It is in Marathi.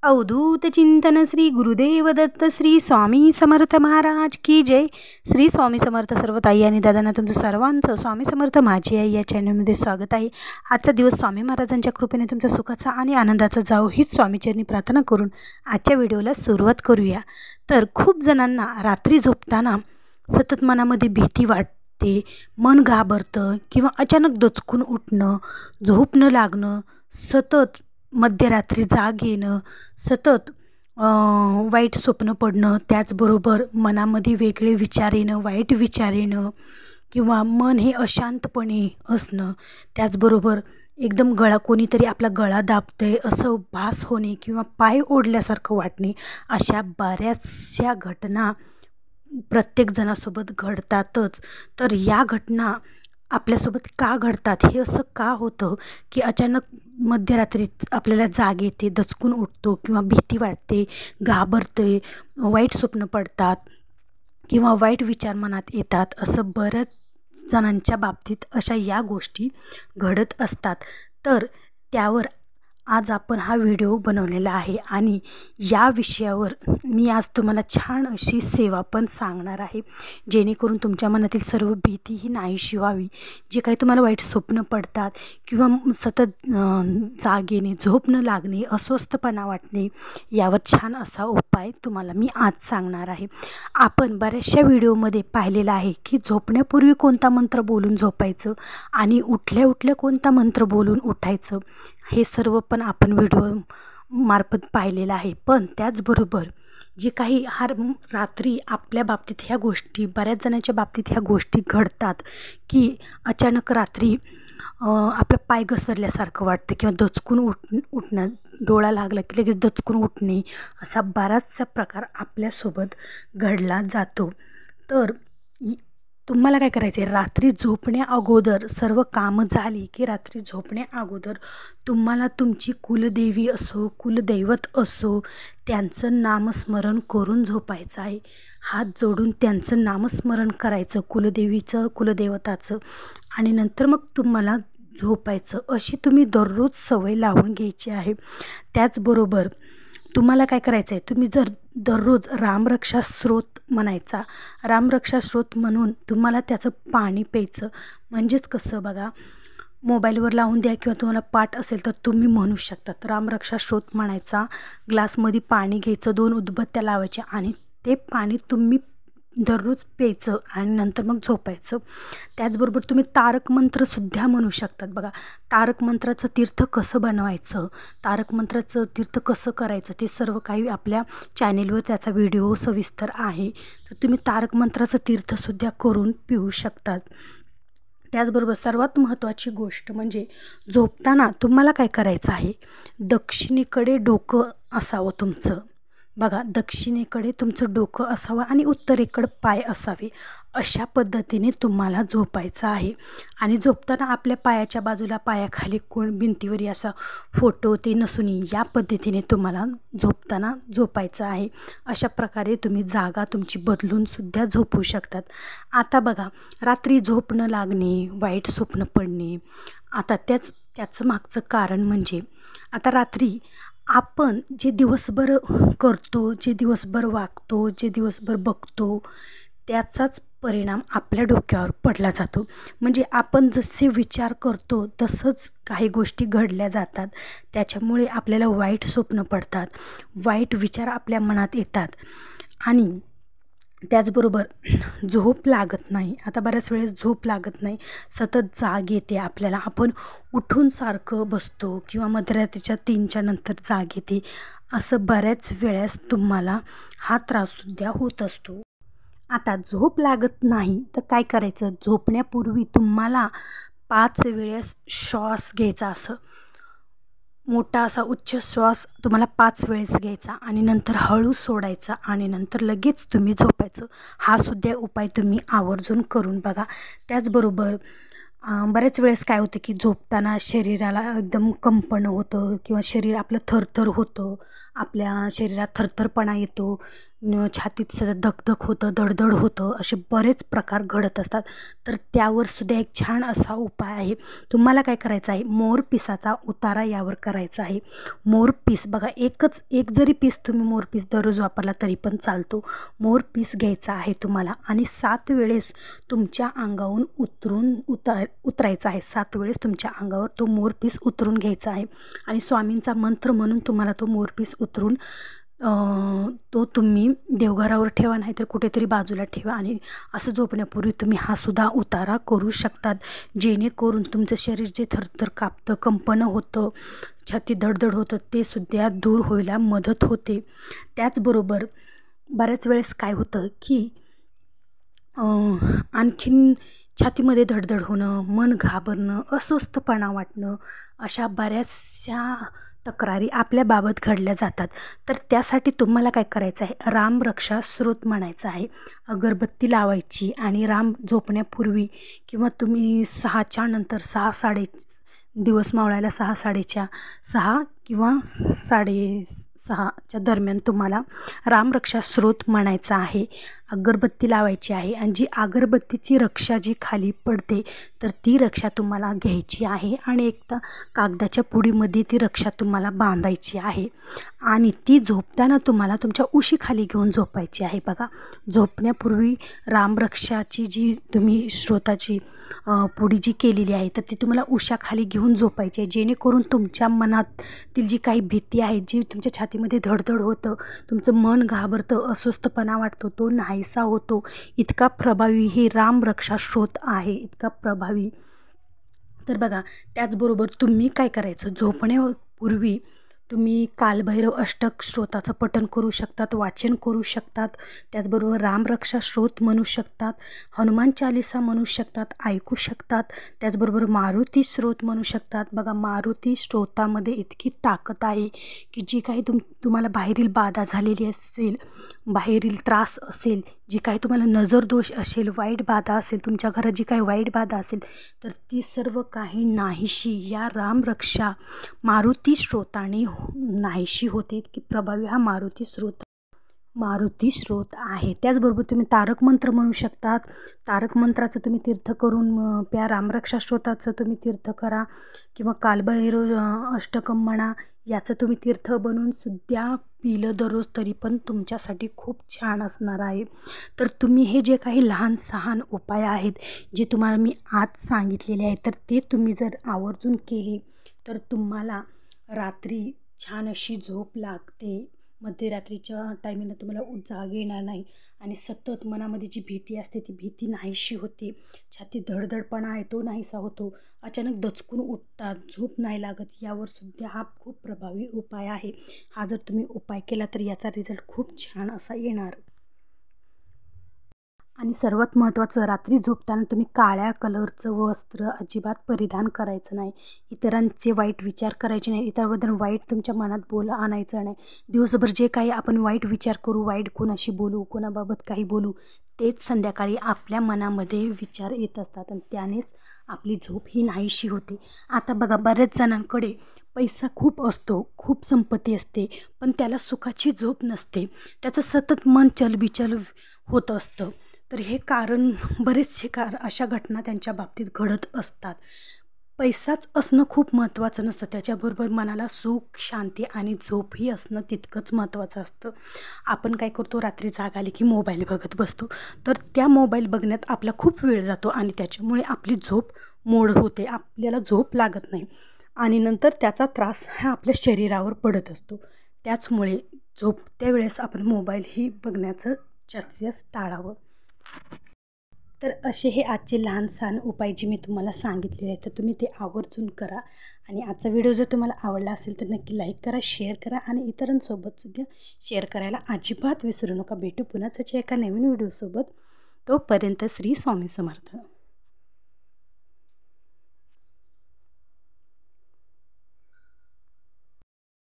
अवधूत चिंतन श्री गुरुदेव दत्त श्री स्वामी समर्थ महाराज की जय. श्री स्वामी समर्थ. सर्व ताई आणि दादांना तुमचं सर्वांचं स्वामी समर्थ माझी आई या चॅनलमध्ये स्वागत आहे. आजचा दिवस स्वामी महाराजांच्या कृपेने तुमचा सुखाचा आणि आनंदाचा जावो हीच स्वामीचरणी प्रार्थना करून आजच्या व्हिडिओला सुरुवात करूया. तर खूप जणांना रात्री झोपताना सतत मनामध्ये भीती वाटते, मन घाबरतं किंवा अचानक दचकून उठणं, झोप न लागणं, सतत मध्यरात्री जाग येणं, सतत वाईट स्वप्न पडणं, त्याचबरोबर मनामध्ये वेगळे विचार येणं, वाईट विचार येणं किंवा मन हे अशांतपणे असणं, त्याचबरोबर एकदम कोणीतरी आपला गळा दाबतंय असं भास होणे किंवा पाय ओढल्यासारखं वाटणे, अशा बऱ्याचशा घटना प्रत्येक जणासोबत घडतातच. तर या घटना आपल्यासोबत का घडतात, हे असं का होतं की अचानक मध्यरात्री आपल्याला जाग येते, दचकून उठतो किंवा भीती वाटते, घाबरते, वाईट स्वप्न पडतात किंवा वाईट विचार मनात येतात, असं बऱ्याच जणांच्या बाबतीत अशा या गोष्टी घडत असतात. तर त्यावर आज आपण हा व्हिडिओ बनवलेला आहे आणि या विषयावर मी आज तुम्हाला छान अशी सेवा पण सांगणार आहे, जेणेकरून तुमच्या मनातील सर्व भीती ही नाहीशी व्हावी. जे काही तुम्हाला वाईट स्वप्न पडतात किंवा सतत जाग येणे, झोप न लागणे, अस्वस्थपणा वाटणे, यावर छान असा उपाय तुम्हाला मी आज सांगणार आहे. आपण बऱ्याचशा व्हिडिओमध्ये पाहिलेलं आहे की झोपण्यापूर्वी कोणता मंत्र बोलून झोपायचं आणि उठल्या उठल्या कोणता मंत्र बोलून उठायचं, हे सर्व पण आपण व्हिडिओ मार्फत पाहिलेलं आहे. पण त्याचबरोबर जे काही रात्री आपल्या बाबतीत ह्या गोष्टी, बऱ्याच जणांच्या बाबतीत ह्या गोष्टी घडतात की अचानक रात्री आपलं पाय घसरल्यासारखं वाटतं किंवा दचकून उठणं, डोळा लागला की लगेच दचकून उठणे, असा बराचसा प्रकार आपल्यासोबत घडला जातो. तर तुम्हाला काय करायचं आहे, रात्री झोपण्या अगोदर सर्व कामं झाली की रात्री झोपण्या अगोदर तुम्हाला तुमची कुलदेवी असो, कुलदैवत असो, त्यांचं नामस्मरण करून झोपायचं आहे. हात जोडून त्यांचं नामस्मरण करायचं, कुलदेवीचं, कुलदेवताचं, आणि नंतर मग तुम्हाला झोपायचं. अशी तुम्ही दररोज सवय लावून घ्यायची आहे. त्याचबरोबर तुम्हाला काय करायचं आहे, तुम्ही जर दररोज रामरक्षा स्तोत्र म्हणायचा, रामरक्षा स्तोत्र म्हणून तुम्हाला त्याचं पाणी प्यायचं. म्हणजेच कसं बघा, मोबाईलवर लावून द्या किंवा तुम्हाला पाठ असेल तर तुम्ही म्हणू शकतात. रामरक्षा स्तोत्र म्हणायचा, ग्लासमध्ये पाणी घ्यायचं, 2 उदबत्त्या लावायच्या आणि ते पाणी तुम्ही दररोज प्यायचं आणि नंतर मग झोपायचं. त्याचबरोबर तुम्ही तारक मंत्रसुद्धा म्हणू शकतात. बघा, तारक मंत्राचं तीर्थ कसं बनवायचं, तारक मंत्राचं तीर्थ कसं करायचं, ते सर्व काही आपल्या चॅनेलवर त्याचा व्हिडिओ सविस्तर आहे. तर तुम्ही तारक मंत्राचं तीर्थसुद्धा करून पिऊ शकतात. त्याचबरोबर सर्वात महत्त्वाची गोष्ट म्हणजे झोपताना तुम्हाला काय करायचं आहे, दक्षिणेकडे डोकं असावं तुमचं. बघा, दक्षिणेकडे तुमचं डोकं असावं आणि उत्तरेकडे पाय असावे, अशा पद्धतीने तुम्हाला झोपायचं आहे. आणि झोपताना आपल्या पायाच्या बाजूला, पायाखाली भिंतीवर असा फोटो ते नसून या पद्धतीने तुम्हाला झोपताना झोपायचं आहे. अशा प्रकारे तुम्ही जागा तुमची बदलून सुद्धा झोपू शकतात. आता बघा, रात्री झोप न लागणे, वाईट स्वप्न पडणे, आता त्याचं मागचं कारण म्हणजे आता रात्री आपण जे दिवसभर करतो, जे दिवसभर वागतो, जे दिवसभर बघतो, त्याचाच परिणाम आपल्या डोक्यावर पडला जातो. म्हणजे आपण जसे विचार करतो तसंच काही गोष्टी घडल्या जातात. त्याच्यामुळे आपल्याला वाईट स्वप्न पडतात, वाईट विचार आपल्या मनात येतात आणि त्याचबरोबर झोप लागत नाही. आता बऱ्याच वेळेस झोप लागत नाही, सतत जाग येते आपल्याला, आपण उठून सारखं बसतो किंवा मध्यरात्रीच्या 3च्या नंतर जाग येते. असं बऱ्याच वेळेस तुम्हाला हा त्राससुद्धा होत असतो. आता झोप लागत नाही तर काय करायचं, झोपण्यापूर्वी तुम्हाला 5 वेळेस श्वास घ्यायचा, असं मोठा असा उच्च श्वास तुम्हाला 5 वेळेस घ्यायचा आणि नंतर हळू सोडायचा आणि नंतर लगेच तुम्ही झोपायचं. हा सुद्धा उपाय तुम्ही आवर्जून करून बघा. त्याचबरोबर बऱ्याच वेळेस काय होतं की झोपताना शरीराला एकदम कंपन होतं किंवा शरीर आपलं थरथर होतं, आपल्या शरीरात थरथरपणा येतो, छातीत सतत धकधक होतं, धडधड होतं, असे बरेच प्रकार घडत असतात. तर त्यावर सुद्धा एक छान असा उपाय आहे. तुम्हाला काय करायचं आहे, मोरपिसाचा उतारा यावर करायचा आहे. मोरपीस बघा, एक जरी पीस तुम्ही मोरपीस दररोज वापरला तरी पण चालतो. मोरपीस घ्यायचा आहे तुम्हाला आणि 7 वेळेस तुमच्या अंगावरून उतरायचा आहे. 7 वेळेस तुमच्या अंगावर तो मोरपीस उतरून घ्यायचा आहे आणि स्वामींचा मंत्र म्हणून तुम्हाला तो मोरपीस उतरून तो तुम्ही देवघरावर ठेवा, नाही तर कुठेतरी बाजूला ठेवा आणि असं झोपण्यापूर्वी तुम्ही हा सुद्धा उतारा करू शकतात. जेणेकरून तुमचं शरीर जे थरथर कापतं, कंपनं होतं, छाती धडधड होतं, ते सुद्धा दूर व्हायला मदत होते. त्याचबरोबर बऱ्याच वेळेस काय होतं की आणखीन छातीमध्ये धडधड होणं, मन घाबरणं, अस्वस्थपणा वाटणं, अशा बऱ्याचशा तक्रारी आपल्याबाबत घडल्या जातात. तर त्यासाठी तुम्हाला काय करायचं आहे, रामरक्षा स्तोत्र म्हणायचा आहे. अगरबत्ती लावायची आणि राम झोपण्यापूर्वी किंवा तुम्ही 6च्या नंतर 6 दिवस मावळायला 6 किंवा 6:30च्या दरम्यान तुम्हाला रामरक्षा स्तोत्र म्हणायचा आहे. अगरबत्ती लावायची आहे आणि जी अगरबत्तीची रक्षा जी खाली पडते तर ती रक्षा तुम्हाला घ्यायची आहे आणि एकदा कागदाच्या पुडीमध्ये ती रक्षा तुम्हाला बांधायची आहे आणि ती झोपताना तुम्हाला तुमच्या उशीखाली घेऊन झोपायची आहे. बघा, झोपण्यापूर्वी रामरक्षाची जी तुम्ही स्तोत्राची पुडी जी केलेली आहे तर ती तुम्हाला उशाखाली घेऊन झोपायची आहे. जेणेकरून तुमच्या मनातील जी काही भीती आहे, जी तुमच्या छातीमध्ये धडधड होतं, तुमचं मन घाबरतं, अस्वस्थपणा वाटतो, तो नाहीसा होतो. इतका प्रभावी हे रामरक्षा स्तोत्र आहे, इतका प्रभावी. तर बघा, त्याचबरोबर तुम्ही काय करायचं, झोपण्यापूर्वी तुम्ही कालभैरव अष्टक स्तोत्राचं पठण करू शकतात, वाचन करू शकतात. त्याचबरोबर रामरक्षा स्तोत्र म्हणू शकतात, हनुमान चालीसा म्हणू शकतात, ऐकू शकतात. त्याचबरोबर मारुती स्तोत्र म्हणू शकतात. बघा, मारुती स्तोत्रामध्ये इतकी ताकद आहे की जी काही तुम्हाला बाहेरील बाधा झालेली असेल, बाहेरील त्रास असेल, जी काही तुम्हाला नजरदोष असेल, वाईट बाधा असेल, तुमच्या घरात जी काही वाईट बाधा असेल तर ती सर्व काही नाहीशी या रामरक्षा मारुती स्तोत्राने नाहीशी होते. की प्रभावी हा मारुती स्तोत्र आहे. त्याचबरोबर तुम्ही तारक मंत्र म्हणू शकतात. तारक मंत्राचं तुम्ही तीर्थ करून त्या रामरक्षा स्तोत्राचं तुम्ही तीर्थ करा किंवा कालभैरव अष्टकम म्हणा, याचं तुम्ही तीर्थ बनवून सुद्धा पिलं दररोज तरी पण तुमच्यासाठी खूप छान असणार आहे. तर तुम्ही हे जे काही लहान सहान उपाय आहेत जे तुम्हाला मी आज सांगितलेले आहेत तर ते तुम्ही जर आवर्जून केले तर तुम्हाला रात्री छान अशी झोप लागते. मध्यरात्रीच्या टायमिंगला तुम्हाला जाग येणार नाही आणि सतत मनामध्ये जी भीती असते ती भीती नाहीशी होते. छाती धडधडपणा आहे तो नाहीसा होतो. अचानक दचकून उठतात, झोप नाही लागत. यावर सुद्धा हा खूप प्रभावी उपाय आहे. हा जर तुम्ही उपाय केला तर याचा रिझल्ट खूप छान असा येणार. आणि सर्वात महत्त्वाचं, रात्री झोपताना तुम्ही काळ्या कलरचं वस्त्र अजिबात परिधान करायचं नाही. इतरांचे वाईट विचार करायचे नाही, इतरांबद्दल वाईट तुमच्या मनात आणायचं नाही. दिवसभर जे काही आपण वाईट विचार करू, वाईट कोणाशी बोलू, कोणाबाबत काही बोलू, तेच संध्याकाळी आपल्या मनामध्ये विचार येत असतात आणि त्यानेच आपली झोप ही नाहीशी होते. आता बघा, बऱ्याच जणांकडे पैसा खूप असतो, खूप संपत्ती असते, पण त्याला सुखाची झोप नसते. त्याचं सतत मन चलबिचल होत असतं. तर हे कारण बरेचसे अशा घटना त्यांच्या बाबतीत घडत असतात. पैसाच असणं खूप महत्त्वाचं नसतं, त्याच्याबरोबर मनाला सुख, शांती आणि झोपही असणं तितकंच महत्त्वाचं असतं. आपण काय करतो, रात्री जाग आली की मोबाईल बघत बसतो, तर त्या मोबाईल बघण्यात आपला खूप वेळ जातो आणि त्याच्यामुळे आपली झोप मोड होते, आपल्याला झोप लागत नाही आणि नंतर त्याचा त्रास हा आपल्या शरीरावर पडत असतो. त्याचमुळे झोपत्या वेळेस आपण मोबाईल ही बघण्याचं जास्तीत टाळावं. तर असे हे आजचे लहान सहान उपाय जे मी तुम्हाला सांगितलेले आहेत तर तुम्ही ते आवर्जून करा. आणि आजचा व्हिडिओ जर तुम्हाला आवडला असेल तर नक्की लाईक करा, शेअर करा आणि इतरांसोबतसुद्धा शेअर करायला अजिबात विसरू नका. भेटू पुन्हाच एका नवीन व्हिडिओसोबत. तोपर्यंत श्री स्वामी समर्थ.